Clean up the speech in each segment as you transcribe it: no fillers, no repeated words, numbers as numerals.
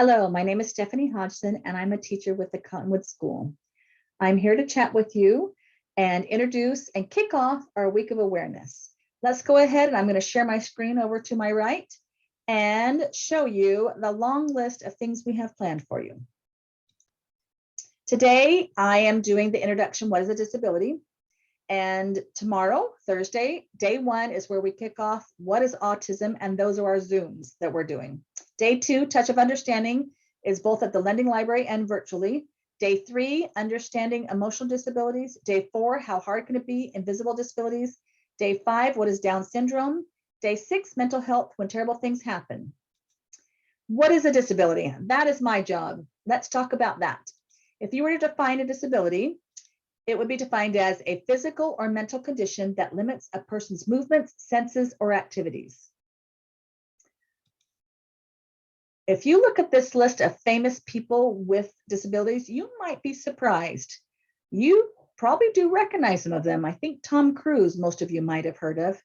Hello, my name is Stephanie Hodgson, and I'm a teacher with the Cottonwood School. I'm here to chat with you and introduce and kick off our week of awareness. Let's go ahead and I'm going to share my screen over to my right and show you the long list of things we have planned for you. Today, I am doing the introduction, what is a disability? And tomorrow, Thursday, day one is where we kick off what is autism, and those are our Zooms that we're doing. Day two, Touch of Understanding, is both at the Lending Library and virtually. Day three, Understanding Emotional Disabilities. Day four, How Hard Can It Be? Invisible Disabilities. Day five, What is Down Syndrome? Day six, Mental Health When Terrible Things Happen. What is a disability? That is my job. Let's talk about that. If you were to define a disability, it would be defined as a physical or mental condition that limits a person's movements, senses, or activities. If you look at this list of famous people with disabilities, you might be surprised. You probably do recognize some of them. I think Tom Cruise, most of you might have heard of.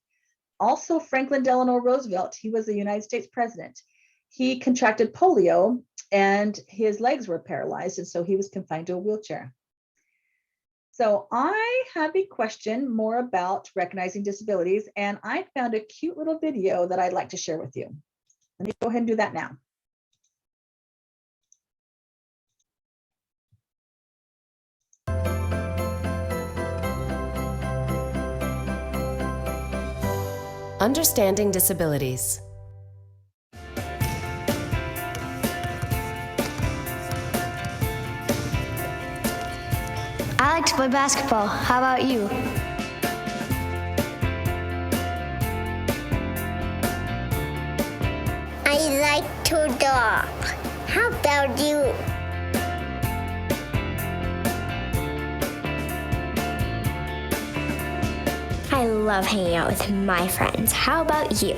Also, Franklin Delano Roosevelt, he was the United States president. He contracted polio and his legs were paralyzed, and so he was confined to a wheelchair. So I have a question more about recognizing disabilities, and I found a cute little video that I'd like to share with you. Let me go ahead and do that now. Understanding disabilities. I like to play basketball. How about you? I like to draw. How about you? I love hanging out with my friends. How about you?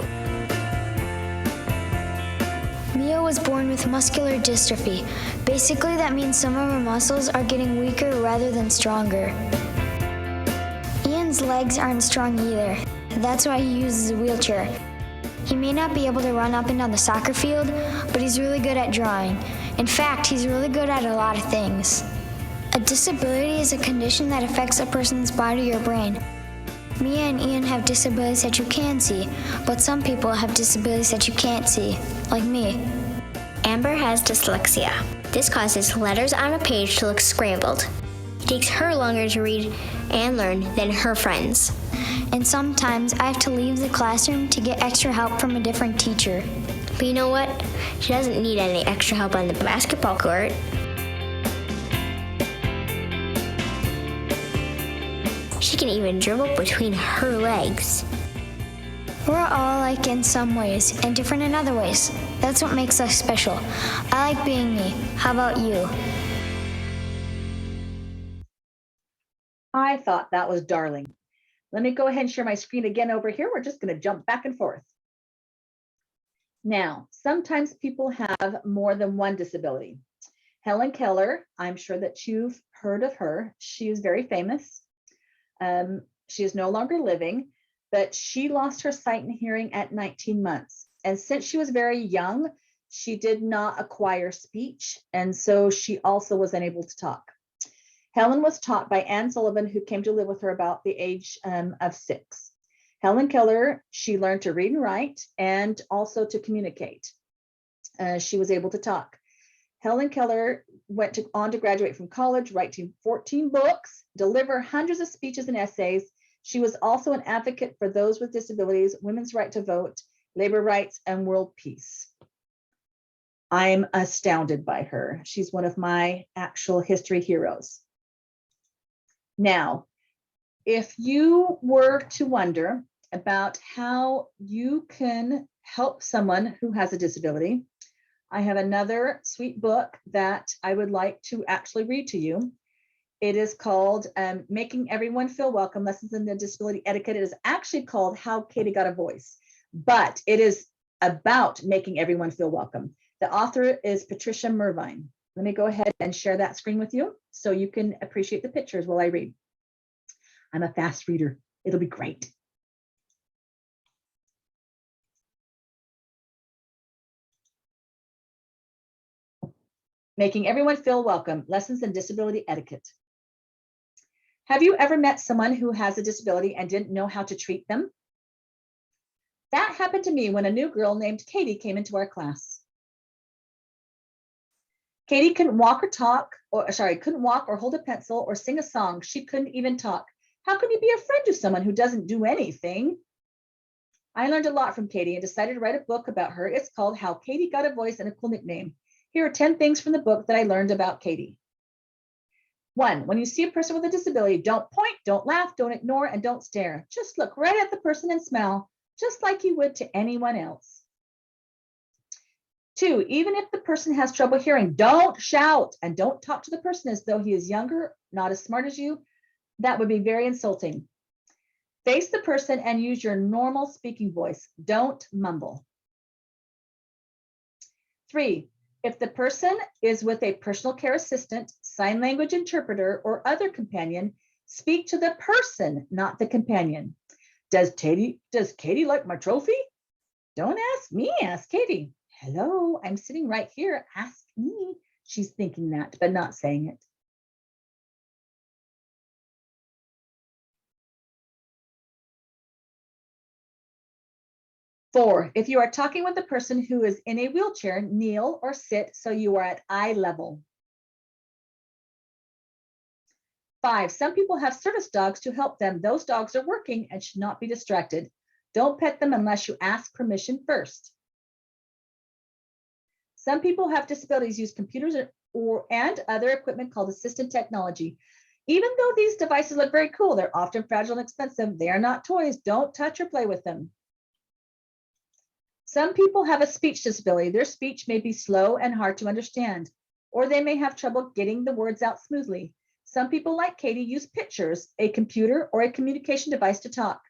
Mia was born with muscular dystrophy. Basically, that means some of her muscles are getting weaker rather than stronger. Ian's legs aren't strong either. That's why he uses a wheelchair. He may not be able to run up and down the soccer field, but he's really good at drawing. In fact, he's really good at a lot of things. A disability is a condition that affects a person's body or brain. Mia and Ian have disabilities that you can see, but some people have disabilities that you can't see, like me. Amber has dyslexia. This causes letters on a page to look scrambled. It takes her longer to read and learn than her friends. And sometimes I have to leave the classroom to get extra help from a different teacher. But you know what? She doesn't need any extra help on the basketball court. She can even dribble between her legs. We're all alike in some ways and different in other ways. That's what makes us special. I like being me. How about you? I thought that was darling. Let me go ahead and share my screen again over here. We're just going to jump back and forth. Now, sometimes people have more than one disability. Helen Keller, I'm sure that you've heard of her. She is very famous. She is no longer living, but she lost her sight and hearing at 19 months. And since she was very young, she did not acquire speech. And so she also was unable to talk. Helen was taught by Anne Sullivan, who came to live with her about the age of 6. Helen Keller, she learned to read and write and also to communicate. She was able to talk. Helen Keller went on to graduate from college, writing 14 books, deliver hundreds of speeches and essays. She was also an advocate for those with disabilities, women's right to vote, labor rights, and world peace. I'm astounded by her. She's one of my actual history heroes. Now, if you were to wonder about how you can help someone who has a disability, I have another sweet book that I would like to actually read to you. It is called Making Everyone Feel Welcome, Lessons in the Disability Etiquette. It is actually called How Katie Got a Voice, but it is about making everyone feel welcome. The author is Patricia Mervine. Let me go ahead and share that screen with you so you can appreciate the pictures while I read. I'm a fast reader. It'll be great. Making everyone feel welcome, lessons in disability etiquette. Have you ever met someone who has a disability and didn't know how to treat them? That happened to me when a new girl named Katie came into our class. Katie couldn't walk or hold a pencil or sing a song. She couldn't even talk. How can you be a friend to someone who doesn't do anything? I learned a lot from Katie and decided to write a book about her. It's called How Katie Got a Voice and a Cool Nickname. Here are 10 things from the book that I learned about Katie. 1, when you see a person with a disability, don't point, don't laugh, don't ignore, and don't stare. Just look right at the person and smile, just like you would to anyone else. 2, even if the person has trouble hearing, don't shout and don't talk to the person as though he is younger, not as smart as you. That would be very insulting. Face the person and use your normal speaking voice. Don't mumble. 3, if the person is with a personal care assistant, sign language interpreter, or other companion, speak to the person, not the companion. Does Katie like my trophy? Don't ask me, ask Katie. Hello, I'm sitting right here, ask me. She's thinking that, but not saying it. 4, if you are talking with a person who is in a wheelchair, kneel or sit so you are at eye level. 5, some people have service dogs to help them. Those dogs are working and should not be distracted. Don't pet them unless you ask permission first. Some people who have disabilities use computers and other equipment called assistive technology. Even though these devices look very cool, they're often fragile and expensive. They are not toys. Don't touch or play with them. Some people have a speech disability. Their speech may be slow and hard to understand, or they may have trouble getting the words out smoothly. Some people, like Katie, use pictures, a computer, or a communication device to talk.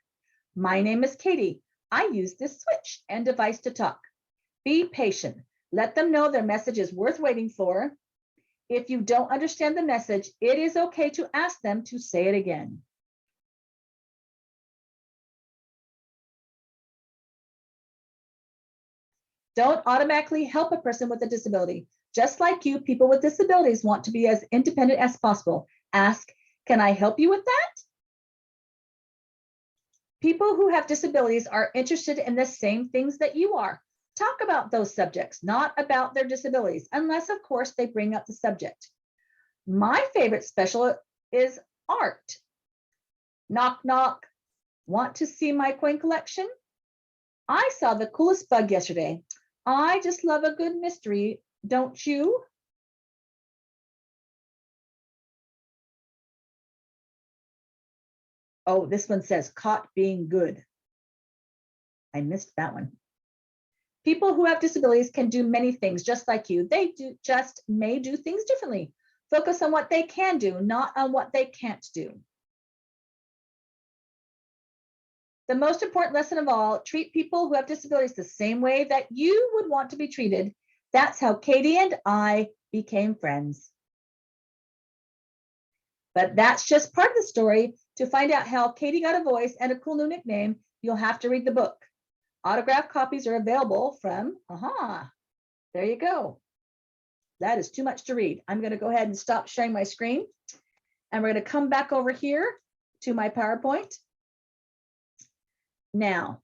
My name is Katie. I use this switch and device to talk. Be patient. Let them know their message is worth waiting for. If you don't understand the message, it is okay to ask them to say it again. Don't automatically help a person with a disability. Just like you, people with disabilities want to be as independent as possible. Ask, can I help you with that? People who have disabilities are interested in the same things that you are. Talk about those subjects, not about their disabilities, unless, of course, they bring up the subject. My favorite special is art. Knock, knock. Want to see my coin collection? I saw the coolest bug yesterday. I just love a good mystery, don't you? Oh, this one says caught being good. I missed that one. People who have disabilities can do many things just like you. They may do things differently. Focus on what they can do, not on what they can't do. The most important lesson of all, treat people who have disabilities the same way that you would want to be treated. That's how Katie and I became friends. But that's just part of the story. To find out how Katie got a voice and a cool new nickname, you'll have to read the book. Autographed copies are available from, there you go. That is too much to read. I'm going to go ahead and stop sharing my screen. And we're going to come back over here to my PowerPoint. Now,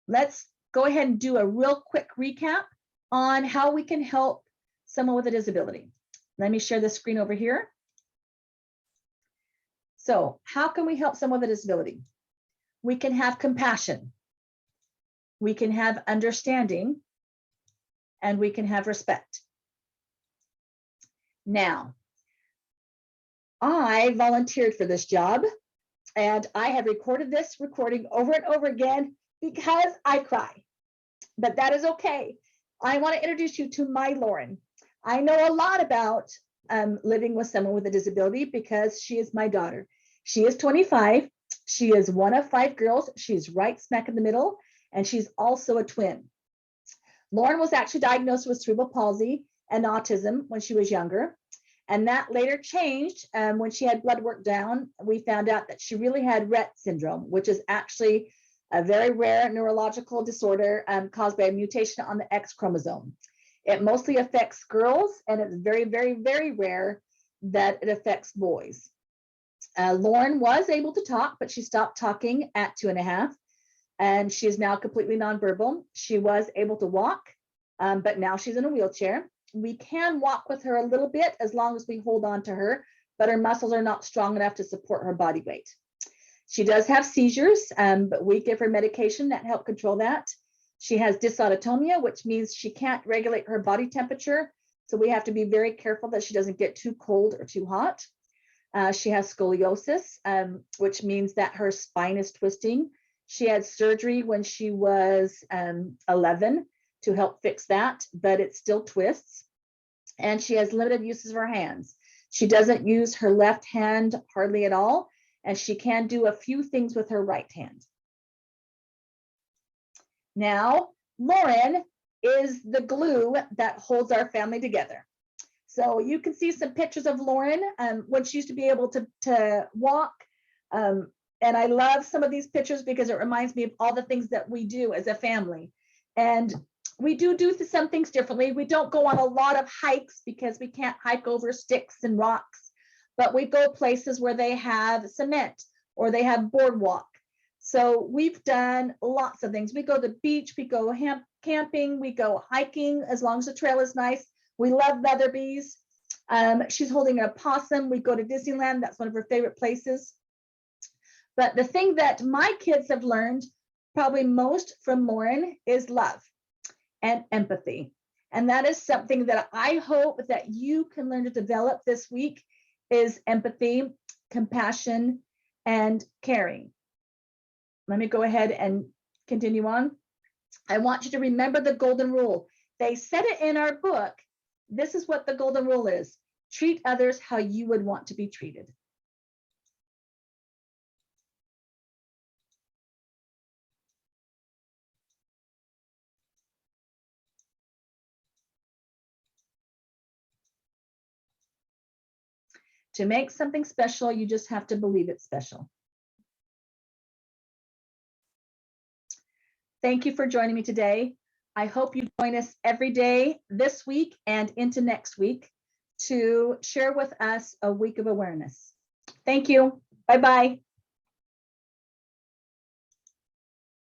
let's go ahead and do a real quick recap on how we can help someone with a disability. Let me share the screen over here. So, how can we help someone with a disability? We can have compassion. We can have understanding, and we can have respect. Now, I volunteered for this job, and I have recorded this recording over and over again because I cry, but that is okay. I want to introduce you to my Lauren. I know a lot about living with someone with a disability because she is my daughter. She is 25. She is one of 5 girls. She's right smack in the middle, and she's also a twin. Lauren was actually diagnosed with cerebral palsy and autism when she was younger. And that later changed when she had blood work done. We found out that she really had Rett syndrome, which is actually a very rare neurological disorder caused by a mutation on the X chromosome. It mostly affects girls, and it's very, very, very rare that it affects boys. Lauren was able to talk, but she stopped talking at 2.5, and she is now completely nonverbal. She was able to walk, but now she's in a wheelchair. We can walk with her a little bit as long as we hold on to her, but her muscles are not strong enough to support her body weight. She does have seizures, but we give her medication that help control that. She has dysautonomia, which means she can't regulate her body temperature. So we have to be very careful that she doesn't get too cold or too hot. She has scoliosis, which means that her spine is twisting. She had surgery when she was 11 to help fix that, but it still twists. And she has limited uses of her hands. She doesn't use her left hand hardly at all, and she can do a few things with her right hand. Now, Lauren is the glue that holds our family together. So you can see some pictures of Lauren when she used to be able to walk. And I love some of these pictures because it reminds me of all the things that we do as a family. And we do some things differently. We don't go on a lot of hikes because we can't hike over sticks and rocks, but we go places where they have cement or they have boardwalk. So we've done lots of things. We go to the beach, we go camping, we go hiking as long as the trail is nice. We love Leatherby's. She's holding a possum. We go to Disneyland. That's one of her favorite places. But the thing that my kids have learned probably most from Lauren is love and empathy. And that is something that I hope that you can learn to develop this week is empathy, compassion, and caring. Let me go ahead and continue on. I want you to remember the golden rule. They said it in our book. This is what the golden rule is. Treat others how you would want to be treated. To make something special, you just have to believe it's special. Thank you for joining me today. I hope you join us every day this week and into next week to share with us a week of awareness. Thank you. Bye-bye.